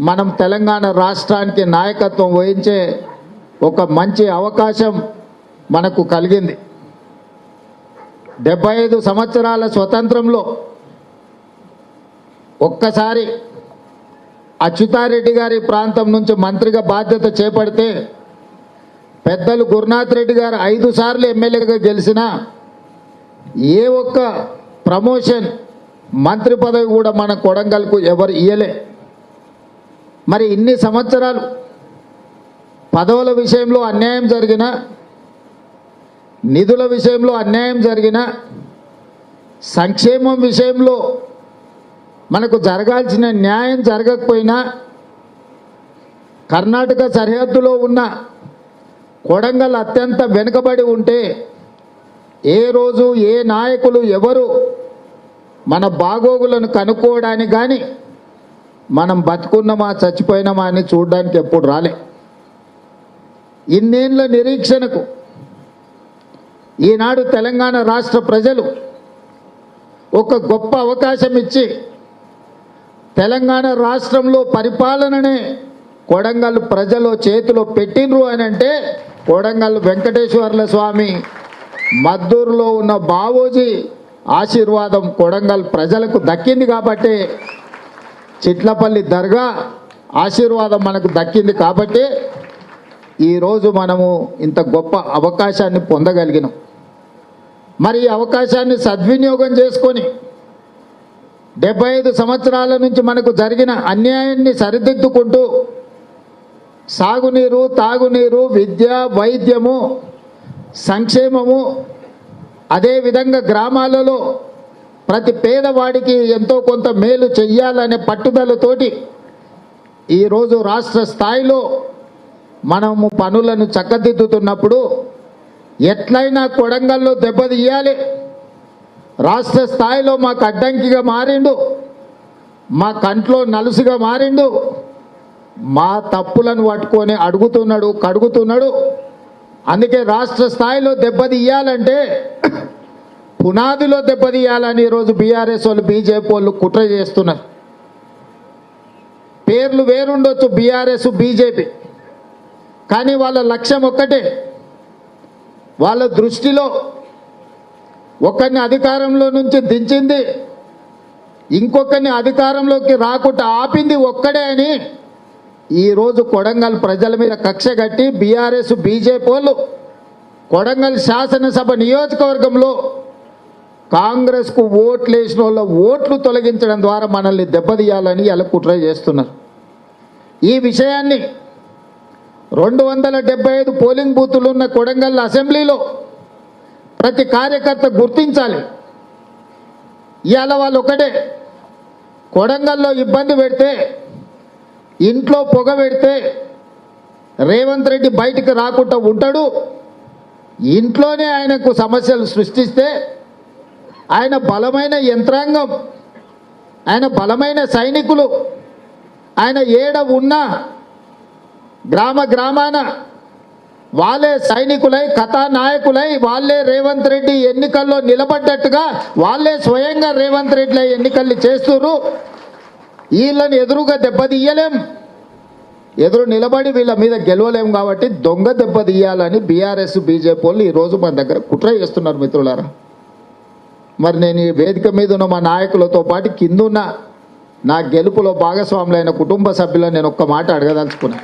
మనం తెలంగాణ రాష్ట్రానికి నాయకత్వం వహించే ఒక మంచి అవకాశం మనకు కలిగింది. 75 సంవత్సరాల స్వతంత్రంలో ఒక్కసారి అచ్యుతారెడ్డి గారి ప్రాంతం నుంచి మంత్రిగా బాధ్యత చేపడితే పెద్దలు గురునాథ్ రెడ్డి గారు 5 సార్లు ఎమ్మెల్యేగా గెలిచినా ఏ ఒక్క ప్రమోషన్ మంత్రి పదవి కూడా మన కొడంగల్కు ఎవరు ఇయ్యలే. మరి ఇన్ని సంవత్సరాలు పదవుల విషయంలో అన్యాయం జరిగిన, నిధుల విషయంలో అన్యాయం జరిగిన, సంక్షేమం విషయంలో మనకు జరగాల్సిన న్యాయం జరగకపోయినా కర్ణాటక సరిహద్దులో ఉన్న కొడంగల్ అత్యంత వెనుకబడి ఉంటే ఏ రోజు ఏ నాయకులు ఎవరు మన బాగోగులను కనుక్కోవడానికి కానీ మనం బతుకున్నామా చచ్చిపోయినామా అని చూడడానికి ఎప్పుడు రాలే. ఇన్నేళ్ల నిరీక్షణకు ఈనాడు తెలంగాణ రాష్ట్ర ప్రజలు ఒక గొప్ప అవకాశం ఇచ్చి తెలంగాణ రాష్ట్రంలో పరిపాలననే కొడంగల్ ప్రజలు చేతిలో పెట్టినరు అని అంటే కొడంగల్ వెంకటేశ్వర్ల స్వామి మద్దూరులో ఉన్న బావోజీ ఆశీర్వాదం కొడంగల్ ప్రజలకు దక్కింది కాబట్టి, చిట్లపల్లి దర్గా ఆశీర్వాదం మనకు దక్కింది కాబట్టి ఈరోజు మనము ఇంత గొప్ప అవకాశాన్ని పొందగలిగినాం. మరి ఈ అవకాశాన్ని సద్వినియోగం చేసుకొని 75 సంవత్సరాల నుంచి మనకు జరిగిన అన్యాయాన్ని సరిదిద్దుకుంటూ సాగునీరు, తాగునీరు, విద్య, వైద్యము, సంక్షేమము, అదేవిధంగా గ్రామాలలో ప్రతి పేదవాడికి ఎంతో కొంత మేలు చెయ్యాలనే పట్టుదలతోటి ఈరోజు రాష్ట్ర స్థాయిలో మనము పనులను చక్కదిద్దుతున్నప్పుడు ఎట్లయినా కొడంగల్లో దెబ్బతీయాలి. రాష్ట్ర స్థాయిలో మాకు అడ్డంకిగా మారిండు, మా కంట్లో నలుసుగా మారిండు, మా తప్పులను పట్టుకొని అడుగుతున్నాడు, కడుగుతున్నాడు. అందుకే రాష్ట్ర స్థాయిలో దెబ్బతీయాలంటే పునాదిలో దెబ్బతీయాలని ఈరోజు బీఆర్ఎస్ వాళ్ళు, బీజేపీ వాళ్ళు కుట్ర చేస్తున్నారు. పేర్లు వేరుండొచ్చు బీఆర్ఎస్, బీజేపీ, కానీ వాళ్ళ లక్ష్యం ఒక్కటే. వాళ్ళ దృష్టిలో ఒకరిని అధికారంలో నుంచి దించింది, ఇంకొకరిని అధికారంలోకి రాకుండా ఆపింది ఒక్కడే అని ఈరోజు కొడంగల్ ప్రజల మీద కక్ష కట్టి బీఆర్ఎస్, బీజేపీ వాళ్ళు కొడంగల్ శాసనసభ నియోజకవర్గంలో కాంగ్రెస్కు ఓట్లు వేసిన వాళ్ళ ఓట్లు తొలగించడం ద్వారా మనల్ని దెబ్బతీయాలని ఇలా కుట్ర చేస్తున్నారు. ఈ విషయాన్ని 275 పోలింగ్ బూతులు ఉన్న కొడంగల్ అసెంబ్లీలో ప్రతి కార్యకర్త గుర్తించాలి. ఇవాళ వాళ్ళు ఒకటే, కొడంగల్లో ఇబ్బంది పెడితే, ఇంట్లో పొగ పెడితే రేవంత్ రెడ్డి బయటికి రాకుండా ఉంటాడు. ఇంట్లోనే ఆయనకు సమస్యలు సృష్టిస్తే ఆయన బలమైన యంత్రాంగం, ఆయన బలమైన సైనికులు, ఆయన ఏడ ఉన్నా గ్రామ గ్రామాన వాళ్ళే సైనికులై, కథానాయకులై, వాళ్ళే రేవంత్ రెడ్డి ఎన్నికల్లో నిలబడ్డట్టుగా వాళ్ళే స్వయంగా రేవంత్ రెడ్డి ఎన్నికల్ని చేస్తున్నారు. వీళ్ళని ఎదురుగా దెబ్బతీయలేం, ఎదురు నిలబడి వీళ్ళ మీద గెలవలేం. కాబట్టి దొంగ దెబ్బతీయాలని బీఆర్ఎస్, బీజేపీ వాళ్ళు ఈరోజు మన దగ్గర కుట్ర చేస్తున్నారు మిత్రులారా. మరి నేను ఈ వేదిక మీద ఉన్న మా నాయకులతో పాటు కిందున్న నా గెలుపులో భాగస్వాములైన కుటుంబ సభ్యులను నేను ఒక్క మాట అడగదలుచుకున్నా.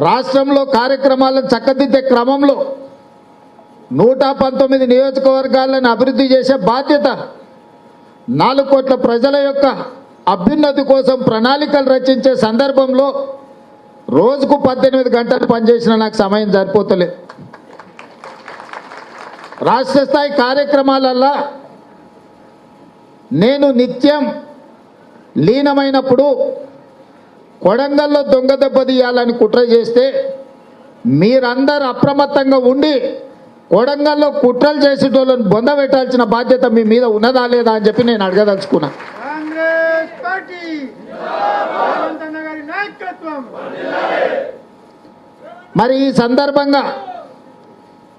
రాష్ట్రంలో కార్యక్రమాలను చక్కదిద్దే క్రమంలో 119 నియోజకవర్గాలను అభివృద్ధి చేసే బాధ్యత, 4 కోట్ల ప్రజల యొక్క అభ్యున్నతి కోసం ప్రణాళికలు రచించే సందర్భంలో రోజుకు 18 గంటలు పనిచేసిన నాకు సమయం సరిపోతలేదు. రాష్ట్ర స్థాయి కార్యక్రమాలల్లో నేను నిత్యం లీనమైనప్పుడు కొడంగల్లో దొంగ దెబ్బతీయాలని కుట్ర చేస్తే మీరందరూ అప్రమత్తంగా ఉండి కొడంగల్లో కుట్రలు చేసేటోళ్ళని బొందబెట్టాల్సిన బాధ్యత మీ మీద ఉన్నదా లేదా అని చెప్పి నేను అడగదలుచుకున్నా. మరి ఈ సందర్భంగా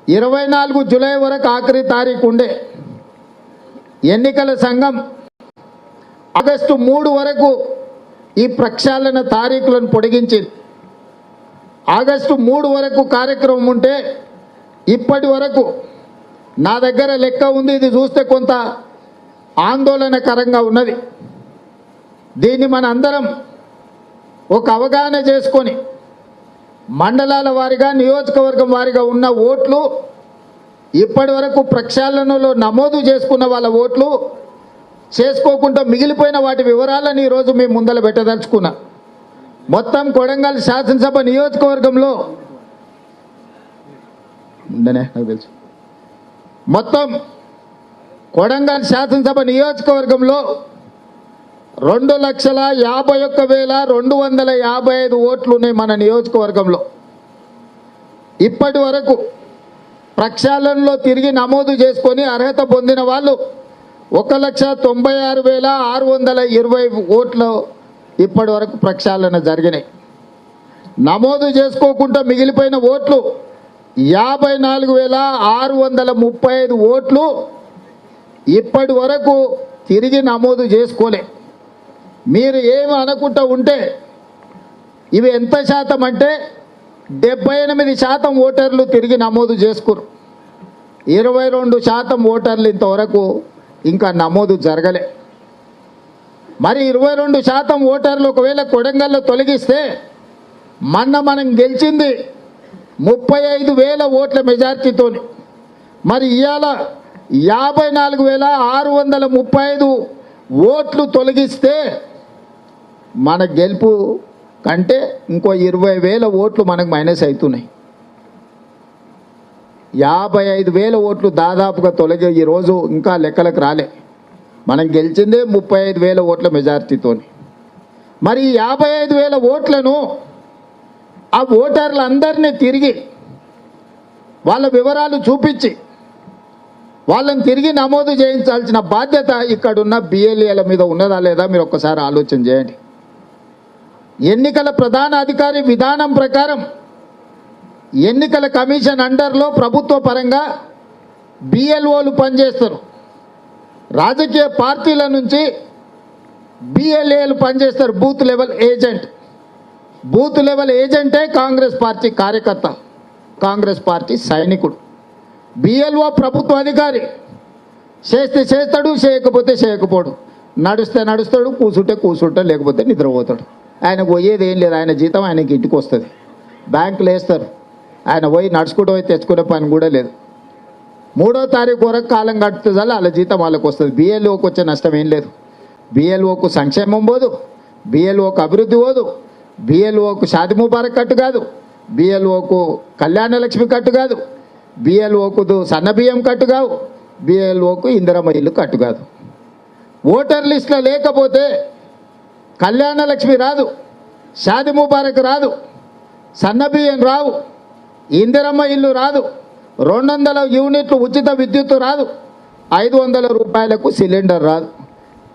24 జూలై వరకు ఆఖరి తారీఖు ఉండే ఎన్నికల సంఘం ఆగస్టు 3 వరకు ఈ ప్రక్షాళన తారీఖులను పొడిగించింది. ఆగస్టు 3 వరకు కార్యక్రమం ఉంటే ఇప్పటి వరకు నా దగ్గర లెక్క ఉంది, ఇది చూస్తే కొంత ఆందోళనకరంగా ఉన్నది. దీన్ని మన అందరం ఒక అవగాహన చేసుకొని మండలాల వారీగా నియోజకవర్గం వారీగా ఉన్న ఓట్లు, ఇప్పటి వరకు ప్రక్షాళనలో నమోదు చేసుకున్న వాళ్ళ ఓట్లు, చేసుకోకుండా మిగిలిపోయిన వాటి వివరాలను ఈరోజు మేము ముందల పెట్టదలుచుకున్నా. మొత్తం కొడంగల్ శాసనసభ నియోజకవర్గంలో నాకు తెలుసు, మొత్తం కొడంగల్ శాసనసభ నియోజకవర్గంలో 2,51,255 ఓట్లు ఉన్నాయి మన నియోజకవర్గంలో. ఇప్పటి వరకు ప్రక్షాళనలో తిరిగి నమోదు చేసుకొని అర్హత పొందిన వాళ్ళు 1,96,620 ఓట్లు ఇప్పటి వరకు ప్రక్షాళన జరిగినాయి. నమోదు చేసుకోకుండా మిగిలిపోయిన ఓట్లు 54,635 ఓట్లు ఇప్పటి వరకు తిరిగి నమోదు చేసుకోలే. మీరు ఏమి అనుకుంటా ఉంటే ఇవి ఎంత శాతం అంటే 78% ఓటర్లు తిరిగి నమోదు చేసుకురు. 22% ఓటర్లు ఇంతవరకు ఇంకా నమోదు జరగలే. మరి 22% ఓటర్లు ఒకవేళ కొడంగల్లో తొలగిస్తే మనం గెలిచింది 35,000 ఓట్ల మెజార్టీతోని. మరి ఇవాళ 54,635 ఓట్లు తొలగిస్తే మన గెలుపు కంటే ఇంకో 20,000 ఓట్లు మనకు మైనస్ అవుతున్నాయి. 55,000 ఓట్లు దాదాపుగా తొలగి ఈరోజు ఇంకా లెక్కలకు రాలే. మనం గెలిచిందే 35,000 ఓట్ల మెజార్టీతోని. మరి 55,000 ఓట్లను ఆ ఓటర్లందరినీ తిరిగి వాళ్ళ వివరాలు చూపించి వాళ్ళని తిరిగి నమోదు చేయించాల్సిన బాధ్యత ఇక్కడున్న బిఎల్ఏల మీద ఉన్నదా లేదా మీరు ఒక్కసారి ఆలోచన చేయండి. ఎన్నికల ప్రధాన అధికారి విధానం ప్రకారం ఎన్నికల కమిషన్ అండర్లో ప్రభుత్వ పరంగా బిఎల్ఓలు పనిచేస్తారు. రాజకీయ పార్టీల నుంచి బిఎల్ఏలు పనిచేస్తారు, booth level agent. Booth level ఏజెంటే కాంగ్రెస్ పార్టీ కార్యకర్త, కాంగ్రెస్ పార్టీ సైనికుడు. బిఎల్ఓ ప్రభుత్వ అధికారి, చేస్తే చేస్తాడు, చేయకపోతే చేయకపోడు, నడుస్తే నడుస్తాడు, కూర్చుంటే లేకపోతే నిద్రపోతాడు. ఆయన పోయేది ఏం లేదు, ఆయన జీతం ఆయనకి ఇంటికి వస్తుంది. బ్యాంకులు వేస్తారు, ఆయన పోయి నడుచుకుంటూ పోయి తెచ్చుకునే పని కూడా లేదు. 3వ తారీఖు వరకు కాలం గడుపుతుంది, వాళ్ళ జీతం వాళ్ళకి వస్తుంది. బిఎల్ఓకి వచ్చే నష్టం ఏం లేదు. బిఎల్ఓకు సంక్షేమం పోదు, బిఎల్ఓకు అభివృద్ధి పోదు, బిఎల్ఓకు షాది ముబారక్ కట్టు కాదు, బిఎల్ఓకు కళ్యాణ లక్ష్మి కట్టు కాదు, బిఎల్ఓకు సన్న బియ్యం కట్టు కావు, బిఎల్ఓకు ఇందిరమ్మ ఇల్లు కట్టు కాదు. ఓటర్ లిస్టులో లేకపోతే కళ్యాణ లక్ష్మి రాదు, షాది ముబారక్ రాదు, సన్న బియ్యం రావు, ఇందిరమ్మ ఇల్లు రాదు, 200 యూనిట్లు ఉచిత విద్యుత్తు రాదు, 500 రూపాయలకు సిలిండర్ రాదు,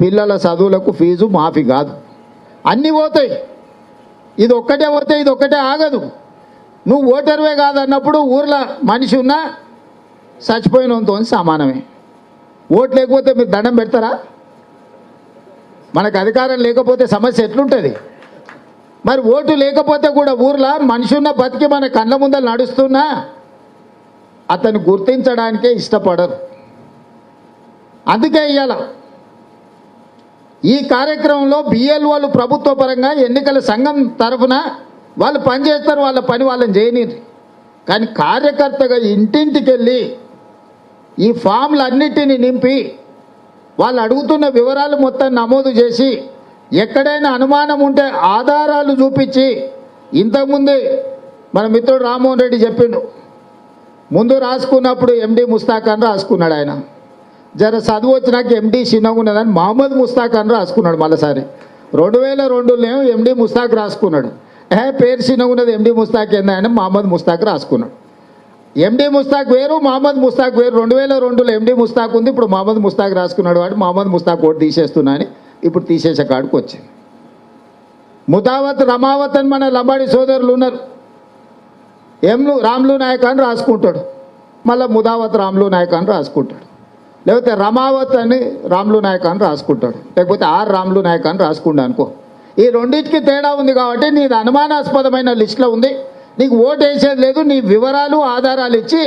పిల్లల చదువులకు ఫీజు మాఫీ కాదు. అన్నీ పోతాయి. ఇది ఒక్కటే పోతే ఇది ఒక్కటే ఆగదు. నువ్వు ఓటర్వే కాదన్నప్పుడు ఊర్లో మనిషి ఉన్నా చచ్చిపోయినంతో సమానమే. ఓటు లేకపోతే మీరు దండం పెడతారా? మనకు అధికారం లేకపోతే సమస్య ఎట్లుంటుంది? మరి ఓటు లేకపోతే కూడా ఊర్లో మనిషి ఉన్న బతికి మన కళ్ళ ముందర నడుస్తున్నా అతను గుర్తించడానికే ఇష్టపడరు. అందుకే ఇవాళ ఈ కార్యక్రమంలో బిఎల్ఓలు ప్రభుత్వ పరంగా ఎన్నికల సంఘం తరఫున వాళ్ళు పనిచేస్తారు, వాళ్ళ పని వాళ్ళని చేయనిరు. కానీ కార్యకర్తగా ఇంటింటికి వెళ్ళి ఈ ఫామ్లన్నిటిని నింపి వాళ్ళు అడుగుతున్న వివరాలు మొత్తం నమోదు చేసి ఎక్కడైనా అనుమానం ఉంటే ఆధారాలు చూపించి, ఇంతకుముందే మన మిత్రుడు రామ్మోహన్ రెడ్డి చెప్పిండు, ముందు రాసుకున్నప్పుడు ఎండి ముస్తాక్ అని రాసుకున్నాడు. ఆయన జర చదువు వచ్చినాక ఎండి చిన్నగా ఉన్నదని మహమ్మద్ ముస్తాక్ అని రాసుకున్నాడు. మళ్ళీసారి 2002లో ఎండి ముస్తాక్ రాసుకున్నాడు. పేరు చిన్నగా ఉన్నది ఎండి ముస్తాక్ ఏందని మహమ్మద్ ముస్తాక్ రాసుకున్నాడు. ఎండి ముస్తాక్ వేరు, మహమ్మద్ ముస్తాక్ వేరు. 2002లో ఎండి ముస్తాక్ ఉంది, ఇప్పుడు మహమ్మద్ ముస్తాక్ రాసుకున్నాడు. వాడు మహమ్మద్ ముస్తాక్ ఓటు తీసేస్తున్నా అని ఇప్పుడు తీసేసే కాడికి వచ్చింది. ముదావత్ రమావత్ అని మన లంబాడి సోదరులు ఉన్నారు. రామ్లు నాయక్ అని రాసుకుంటాడు, మళ్ళీ ముదావత్ రామ్లు నాయక్ అని రాసుకుంటాడు. లేకపోతే రమావత్ అని రాములు నాయక్ అని రాసుకుంటాడు, లేకపోతే ఆర్ రాములు నాయక్ అని రాసుకుంటా అనుకో. ఈ రెండింటికి తేడా ఉంది కాబట్టి నీది అనుమానాస్పదమైన లిస్టులో ఉంది, నీకు ఓటు వేసేది లేదు, నీ వివరాలు ఆధారాలు ఇచ్చి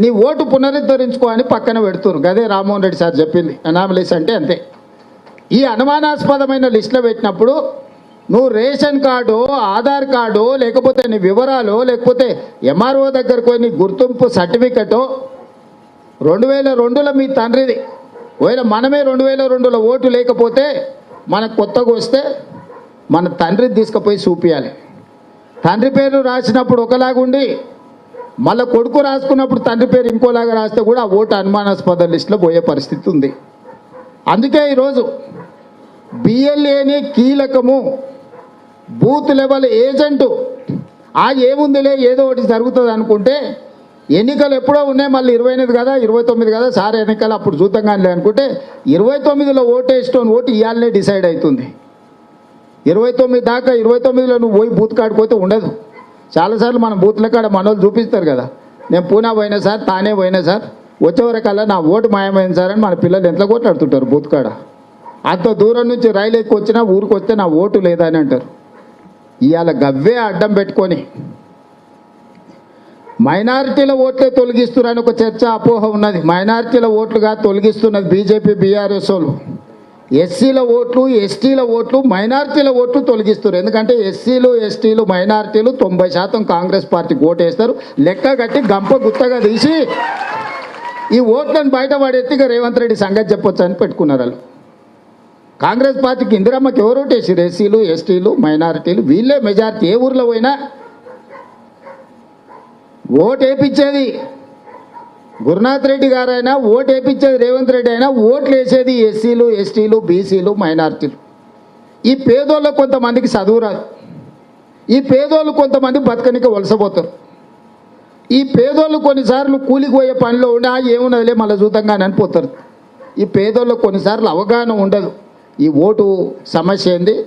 నీ ఓటు పునరుద్ధరించుకో అని పక్కన పెడుతున్నారు. గదే రామ్మోహన్ రెడ్డి సార్ చెప్పింది, అనామలీస్ అంటే అంతే. ఈ అనుమానాస్పదమైన లిస్టులో పెట్టినప్పుడు నువ్వు రేషన్ కార్డు, ఆధార్ కార్డు, లేకపోతే నీ వివరాలు, లేకపోతే ఎంఆర్ఓ దగ్గరకు పోయి నీ గుర్తింపు సర్టిఫికెటో 2002లో మీ తండ్రిది, ఒకవేళ మనమే 2002లో ఓటు లేకపోతే మనకు కొత్తగా వస్తే మన తండ్రిని తీసుకుపోయి చూపించాలి. తండ్రి పేరు రాసినప్పుడు ఒకలాగుండి మళ్ళీ కొడుకు రాసుకున్నప్పుడు తండ్రి పేరు ఇంకోలాగా రాస్తే కూడా ఆ ఓటు అనుమానాస్పద లిస్టులో పోయే పరిస్థితి ఉంది. అందుకే ఈరోజు బిఎల్ఏని కీలకము, బూత్ లెవెల్ ఏజెంటు ఏముందిలే ఏదో ఒకటి జరుగుతుంది అనుకుంటే ఎన్నికలు ఎప్పుడో ఉన్నాయి, మళ్ళీ 28 కదా 29 కదా సార్ ఎన్నికలు అప్పుడు చూద్దాం కానీ అనుకుంటే 29లో ఓటేస్టోన్ ఓటు ఇవాళనే డిసైడ్ అవుతుంది. 29 దాకా 29లో నువ్వు పోయి బూత్ కాడిపోతే ఉండదు. చాలాసార్లు మన బూత్ల కాడ మనోళ్ళు చూపిస్తారు కదా, నేను పూనా పోయినా సార్, తానే పోయినా సార్, వచ్చేవరకల్లా నా ఓటు మాయమైంది సార్ అని మన పిల్లలు ఎంత కొట్లాడుతుంటారు బూత్ కాడ. అంత దూరం నుంచి రైలు ఎక్కి వచ్చినా ఊరికి వస్తే నా ఓటు లేదా అని అంటారు. ఇవాళ గవ్వే అడ్డం పెట్టుకొని మైనారిటీల ఓట్లే తొలగిస్తున్నారని ఒక చర్చ అపోహ ఉన్నది. మైనారిటీల ఓట్లుగా తొలగిస్తున్నది బీజేపీ బీఆర్ఎస్ వాళ్ళు. ఎస్సీల ఓట్లు, ఎస్టీల ఓట్లు, మైనారిటీల ఓట్లు తొలగిస్తారు. ఎందుకంటే ఎస్సీలు, ఎస్టీలు, మైనారిటీలు 90% కాంగ్రెస్ పార్టీకి ఓటు వేస్తారు. లెక్క కట్టి గంప గుత్తగా తీసి ఈ ఓట్లను బయట పడెత్తిగా రేవంత్ రెడ్డి సంగతి చెప్పొచ్చు అని పెట్టుకున్నారు వాళ్ళు. కాంగ్రెస్ పార్టీకి ఇందిరమ్మకి ఎవరు ఓటేసారు? ఎస్సీలు, ఎస్టీలు, మైనారిటీలు, వీళ్ళే మెజారిటీ. ఏ ఊర్లో పోయినా ఓటు వేయించేది గురునాథ్ రెడ్డి గారైనా, ఓటు వేయించేది రేవంత్ రెడ్డి అయినా, ఓట్లు వేసేది ఎస్సీలు, ఎస్టీలు, బీసీలు, మైనారిటీలు. ఈ పేదోళ్ళు కొంతమందికి చదువు రాదు, ఈ పేదోళ్ళు కొంతమంది బతకనికి వలసపోతారు. ఈ పేదోళ్ళు కొన్నిసార్లు కూలికి పోయే పనిలో ఉండి ఏమున్నదిలే మళ్ళీ చూద్దాం అని అనిపోతారు. ఈ పేదోళ్ళు కొన్నిసార్లు అవగాహన ఉండదు, ఈ ఓటు సమస్య ఏంది,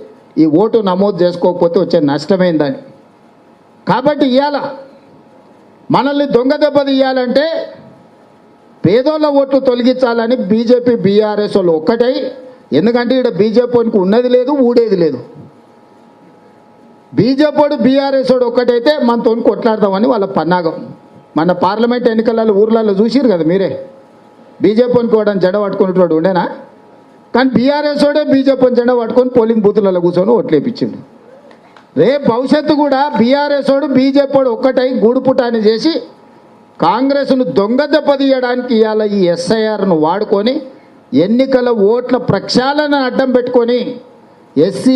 ఈ ఓటు నమోదు చేసుకోకపోతే వచ్చే నష్టమేందని. కాబట్టి ఇవాళ మనల్ని దొంగ దెబ్బ తీయాలంటే పేదోళ్ళ ఓట్లు తొలగించాలని బీజేపీ బీఆర్ఎస్ వాళ్ళు ఒక్కటై, ఎందుకంటే ఇక్కడ బీజేపీకి ఉన్నది లేదు, ఊడేది లేదు. బీజేపీ బీఆర్ఎస్ వాడు ఒక్కటైతే మనతో కొట్లాడతామని వాళ్ళ పన్నాగం. మన పార్లమెంట్ ఎన్నికలలో ఊర్లలో చూసిరు కదా మీరే, బీజేపీకి కూడా జెండా పట్టుకునేటోడు ఉండేనా? కానీ బీఆర్ఎస్ వాడే బీజేపీని జెండా పట్టుకొని పోలింగ్ బూతులలో కూర్చొని ఓట్లు వేయించిండు. రేపు భవిష్యత్తు కూడా బీఆర్ఎస్ వాడు బీజేపీ వాడు ఒక్కటై గూడుపుటాన్ని చేసి కాంగ్రెస్ను దొంగ దెబ్బతీయడానికి ఇవాళ ఈ ఎస్ఐఆర్ను వాడుకొని ఎన్నికల ఓట్ల ప్రక్షాళన అడ్డం పెట్టుకొని ఎస్సీ